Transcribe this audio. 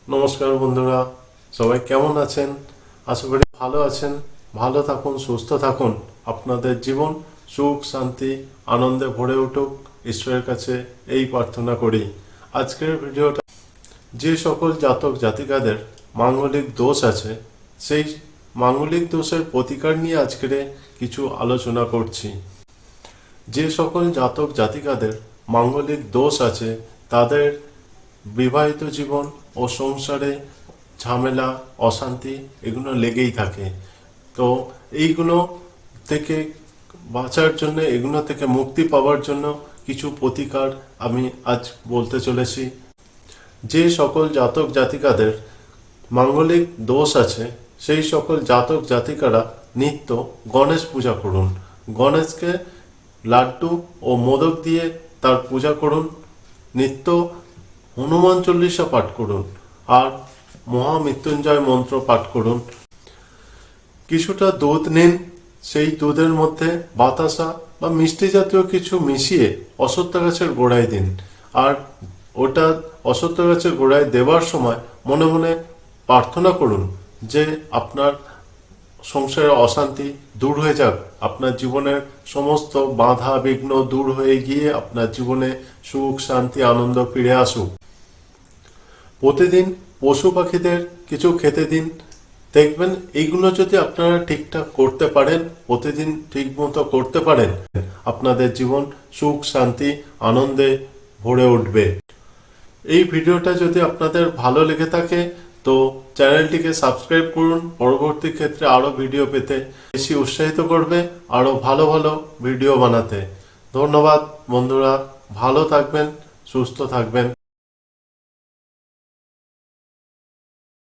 নমস্কার বন্ধুরা, সবাই কেমন আছেন? আশা করি ভালো আছেন। ভালো থাকুন, সুস্থ থাকুন। আপনাদের জীবন সুখ, শান্তি, আনন্দে ভরে উঠুক, ঈশ্বরের কাছে এই প্রার্থনা করি। আজকের ভিডিওটা যে সকল জাতক জাতিকাদের মাঙ্গলিক দোষ আছে, সেই মাঙ্গলিক দোষের প্রতিকার নিয়ে আজকের কিছু আলোচনা করছি। যে সকল জাতক জাতিকাদের মাঙ্গলিক দোষ আছে, তাদের বিবাহিত জীবন ও সংসারে ঝামেলা, অশান্তি এগুলো লেগেই থাকে। তো এইগুলো থেকে বাঁচার জন্য, এগুলো থেকে মুক্তি পাওয়ার জন্য কিছু প্রতিকার আমি আজ বলতে চলেছি। যে সকল জাতক জাতিকাদের মাঙ্গলিক দোষ আছে, সেই সকল জাতক জাতিকারা নিত্য গণেশ পূজা করুন। গণেশকে লাড্ডু ও মোদক দিয়ে তার পূজা করুন। নিত্য হনুমান চল্লিশা পাঠ করুন আর মহামৃত্যুঞ্জয় মন্ত্র পাঠ করুন। কিছুটা দুধ নিন, সেই দুধের মধ্যে বাতাসা বা মিষ্টি জাতীয় কিছু মিশিয়ে অশ্বত্থ গাছের গোড়ায় দিন। আর ওটা অশ্বত্থ গাছের গোড়ায় দেওয়ার সময় মনে মনে প্রার্থনা করুন যে আপনার সংসারের অশান্তি দূর হয়ে যাক, আপনার জীবনের সমস্ত বাধা বিঘ্ন দূর হয়ে গিয়ে আপনার জীবনে সুখ, শান্তি, আনন্দ ফিরে আসুক। প্রতিদিন পশু পাখিদের কিছু খেতে দিন। দেখবেন এইগুলো যদি আপনারা ঠিকঠাক করতে পারেন, প্রতিদিন ঠিক মতো করতে পারেন, আপনাদের জীবন সুখ, শান্তি, আনন্দে ভরে উঠবে। এই ভিডিওটা যদি আপনাদের ভালো লেগে থাকে তো চ্যানেলটিকে সাবস্ক্রাইব করুন। পরবর্তী ক্ষেত্রে আরও ভিডিও পেতে বেশি উৎসাহিত করবে আরও ভালো ভালো ভিডিও বানাতে। ধন্যবাদ বন্ধুরা, ভালো থাকবেন, সুস্থ থাকবেন।